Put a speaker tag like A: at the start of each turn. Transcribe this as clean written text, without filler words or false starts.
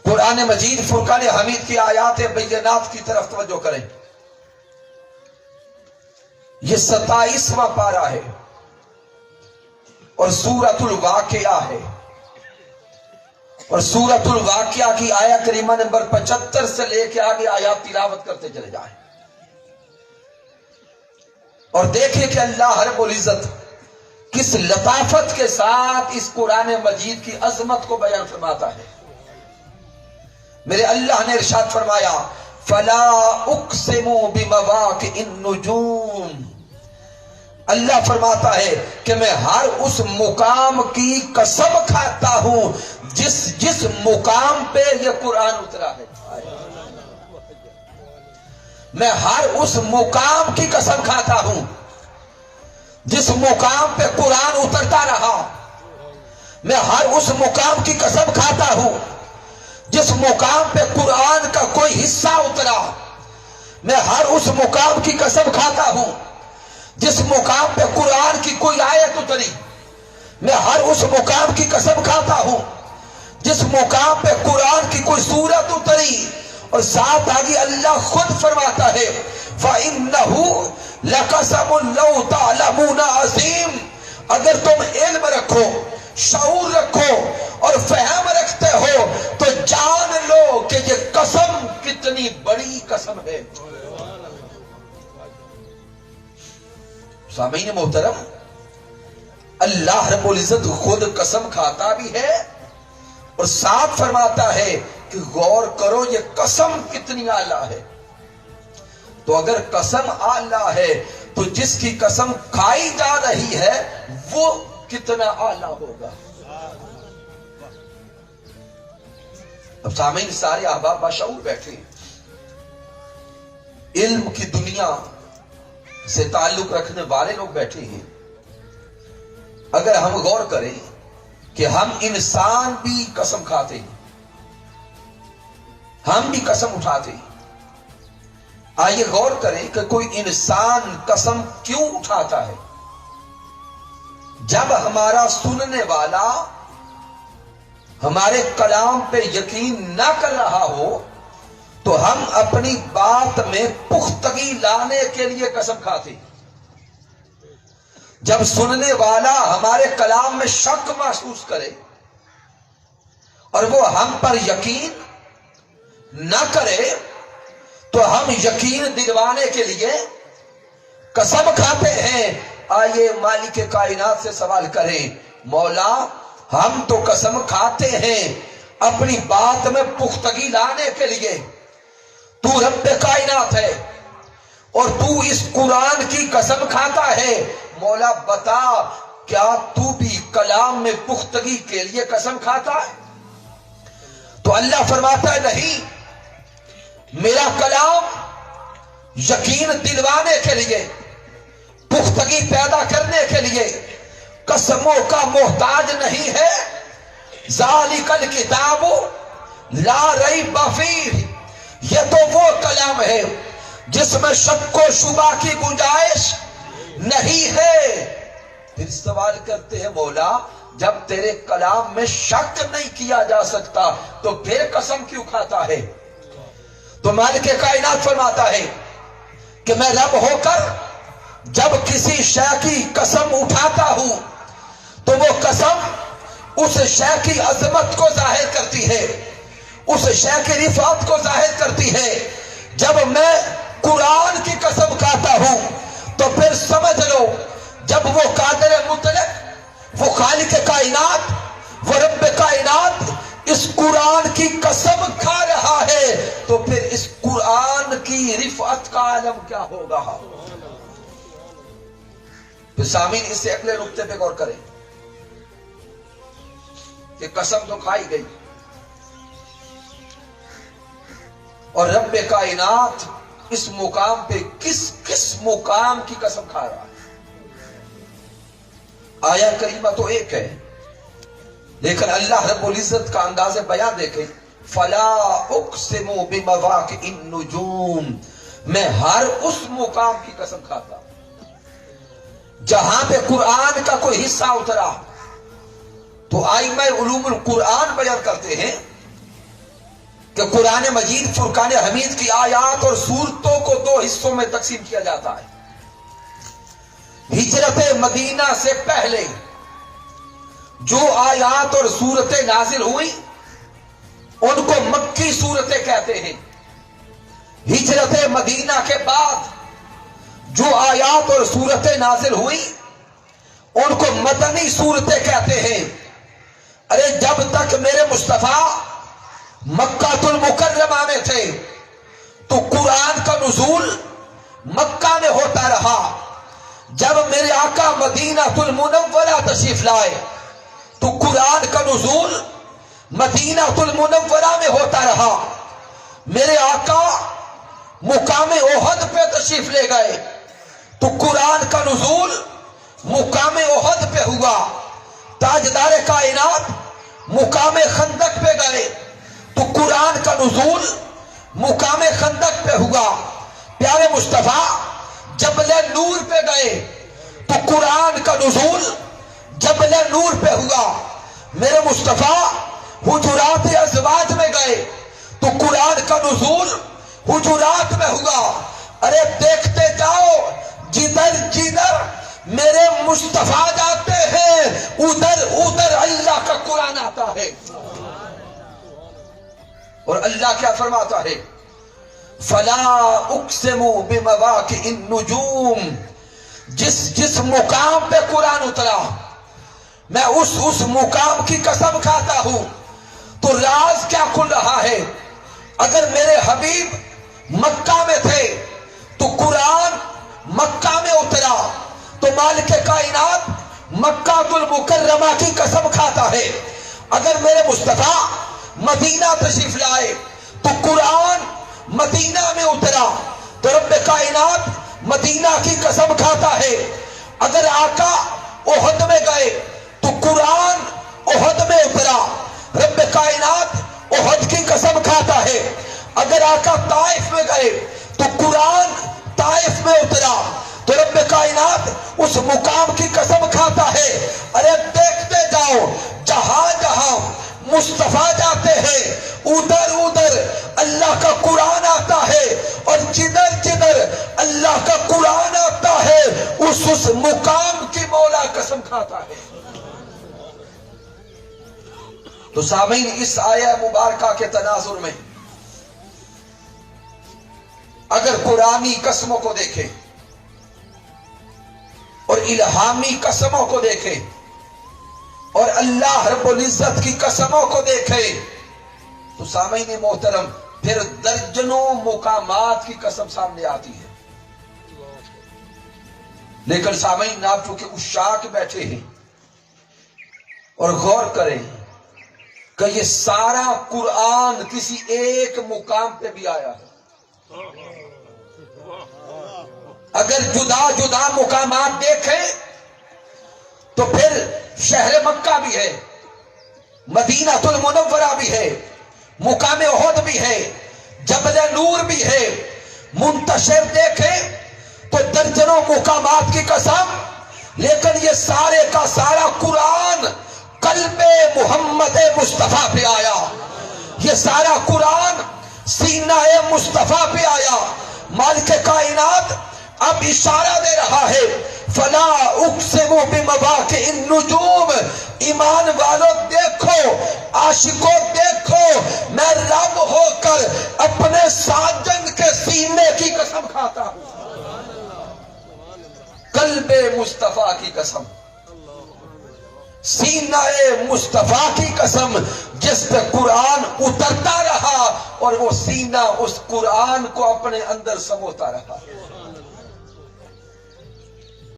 A: قرآن مجید فرقان حمید کی آیات بینات کی طرف توجہ کریں. یہ 27واں پارہ ہے اور سورۃ الواقعہ ہے، اور سورۃ الواقعہ کی آیت کریمہ نمبر 75 سے لے کے آگے آیات تلاوت کرتے چلے جائیں اور دیکھیں کہ اللہ رب العزت کس لطافت کے ساتھ اس قرآن مجید کی عظمت کو بیان فرماتا ہے. میرے اللہ نے ارشاد فرمایا فلا اقسم بمواقع النجوم. اللہ فرماتا ہے کہ میں ہر اس مقام کی قسم کھاتا ہوں جس مقام پہ یہ قرآن اترا ہے. میں ہر اس مقام کی قسم کھاتا ہوں جس مقام پہ قرآن اترتا رہا. میں ہر اس مقام کی قسم کھاتا ہوں جس مقام پہ قرآن کا کوئی حصہ اترا. میں ہر اس مقام کی قسم کھاتا ہوں جس مقام پہ قرآن کی کوئی آیت اتری. میں ہر اس مقام کی قسم کھاتا ہوں جس مقام پہ قرآن کی کوئی سورت اتری. اور ساتھ آگے اللہ خود فرماتا ہے فَإِنَّهُ لَقَسَمٌ لَوْ تَعْلَمُونَ عَظِيمٌ. اگر تم علم رکھو، شعور رکھو اور فہم رکھتے ہو تو جان لو کہ یہ قسم کتنی بڑی قسم ہے. سامعین محترم، اللہ رب العزت خود قسم کھاتا بھی ہے اور ساتھ فرماتا ہے کہ غور کرو یہ قسم کتنی اعلیٰ ہے. تو اگر قسم اعلیٰ ہے تو جس کی قسم کھائی جا رہی ہے وہ کتنا اعلیٰ ہوگا. اب سامعین سارے احباب باشعور بیٹھے، علم کی دنیا سے تعلق رکھنے والے لوگ بیٹھے ہیں. اگر ہم غور کریں کہ ہم انسان بھی قسم کھاتے ہیں، ہم بھی قسم اٹھاتے ہیں. آئیے غور کریں کہ کوئی انسان قسم کیوں اٹھاتا ہے. جب ہمارا سننے والا ہمارے کلام پہ یقین نہ کر رہا ہو تو ہم اپنی بات میں پختگی لانے کے لیے قسم کھاتے ہیں. جب سننے والا ہمارے کلام میں شک محسوس کرے اور وہ ہم پر یقین نہ کرے تو ہم یقین دلوانے کے لیے قسم کھاتے ہیں. آئیے مالک کائنات سے سوال کریں، مولا ہم تو قسم کھاتے ہیں اپنی بات میں پختگی لانے کے لیے. تو رب کائنات ہے اور تو اس قرآن کی قسم کھاتا ہے. مولا بتا کیا تو بھی کلام میں پختگی کے لیے قسم کھاتا ہے؟ تو اللہ فرماتا ہے نہیں، میرا کلام یقین دلوانے کے لیے، پختگی پیدا کرنے کے لیے قسموں کا محتاج نہیں ہے. ذالک الکتاب لا ریب فیہ، یہ تو وہ کلام ہے جس میں شک و شبہ کی گنجائش نہیں ہے. پھر سوال کرتے ہیں مولا جب تیرے کلام میں شک نہیں کیا جا سکتا تو پھر قسم کیوں کھاتا ہے؟ تو مالک کائنات فرماتا ہے کہ میں رب ہو کر جب کسی شے کی قسم اٹھاتا ہوں تو وہ قسم اس شے کی عظمت کو ظاہر کرتی ہے، اس شے کی رفعت کو ظاہر کرتی ہے. جب میں قرآن کی قسم کھاتا ہوں تو پھر سمجھ لو جب وہ قادر مطلق، وہ خالق کائنات، وہ رب کائنات اس قرآن کی قسم کھا رہا ہے تو پھر اس قرآن کی رفعت کا عالم کیا ہوگا. پھر سامعین اس سے اگلے نقطے پہ غور کریں کہ قسم تو کھائی گئی اور رب کائنات اس مقام پہ کس مقام کی قسم کھا رہا ہے. آیا کریمہ تو ایک ہے لیکن اللہ رب العزت کا انداز بیان دیکھیں، فلا اقسم بمواقع النجوم، میں ہر اس مقام کی قسم کھاتا جہاں پہ قرآن کا کوئی حصہ اترا. تو آئمہ علوم القرآن بیان کرتے ہیں کہ قرآن مجید فرقان حمید کی آیات اور سورتوں کو 2 حصوں میں تقسیم کیا جاتا ہے. ہجرت مدینہ سے پہلے جو آیات اور سورتیں نازل ہوئی ان کو مکی سورتیں کہتے ہیں. ہجرت مدینہ کے بعد جو آیات اور سورتیں نازل ہوئی ان کو مدنی سورتیں کہتے ہیں. ارے جب تک میرے مصطفیٰ مکہ المکرمہ میں تھے تو قرآن کا نزول مکہ میں ہوتا رہا. جب میرے آقا مدینہ المنورہ تشریف لائے تو قرآن کا نزول مدینہ المنورہ میں ہوتا رہا. میرے آقا مقام احد پہ تشریف لے گئے تو قرآن کا نزول مقام احد پہ ہوا. تاجدار کائنات مقام خندق پہ گئے تو قرآن کا نزول مقام خندق پہ ہوا. پیارے مصطفیٰ جبل نور پہ گئے تو قرآن کا نزول جبل نور پہ ہوا. میرے مصطفیٰ حجرات ازواج میں گئے تو قرآن کا نزول حجرات میں ہوا. ارے دیکھتے جاؤ جدھر جدھر میرے مصطفیٰ جاتے ہیں ادھر ادھر اللہ کا قرآن آتا ہے. اور اللہ کیا فرماتا ہے؟ فلا اقسم بمواقع النجوم. جس مقام پہ قرآن اترا میں اس مقام کی قسم کھاتا ہوں. تو راز کیا کھل رہا ہے؟ اگر میرے حبیب مکہ میں تھے تو قرآن مکہ میں اترا تو مالک کائنات مکہ المکرمہ کی قسم کھاتا ہے. اگر میرے مصطفیٰ مدینہ تشریف لائے تو قرآن مدینہ میں اترا تو رب کائنات مدینہ کی قسم کھاتا ہے. اگر آقا احد میں گئے تو قرآن احد میں اترا رب کائنات احد کی قسم کھاتا ہے. اگر آقا طائف میں گئے تو قرآن طائف میں اترا تو رب کائنات اس مقام کی قسم کھاتا ہے. ارے دیکھتے جاؤ جہاں جہاں مصطفیٰ جاتے ہیں ادھر ادھر اللہ کا قرآن آتا ہے اور جدھر جدھر اللہ کا قرآن آتا ہے اس مقام کی مولا قسم کھاتا ہے. تو سامعین اس آیہ مبارکہ کے تناظر میں اگر قرآنی قسموں کو دیکھیں اور الہامی قسموں کو دیکھیں اور اللہ رب العزت کی قسموں کو دیکھیں تو سامعین محترم پھر درجنوں مقامات کی قسم سامنے آتی ہے. لیکن سامعین آپ چونکہ عشاق بیٹھے ہیں اور غور کریں کہ یہ سارا قرآن کسی ایک مقام پہ بھی آیا ہے. اگر جدا جدا مقامات دیکھیں تو پھر شہر مکہ بھی ہے, مدینہ المنورہ بھی ہے, مقام احد بھی ہے, جبل نور بھی ہے. منتشر دیکھیں تو درجنوں مقامات کی قسم, لیکن یہ سارے کا سارا قرآن قلب محمد مصطفیٰ پہ آیا. یہ سارا قرآن سینہ مصطفیٰ پہ آیا. مالک کائنات اب اشارہ دے رہا ہے فلا اقسم بمواقع النجوم. ایمان والوں دیکھو, عاشقوں دیکھو, میں رب ہو کر اپنے ساجن کے سینے کی قسم کھاتا ہوں. قلب مصطفیٰ کی قسم, سینہ مصطفیٰ کی قسم جس پہ قرآن اترتا رہا اور وہ سینہ اس قرآن کو اپنے اندر سموتا رہا.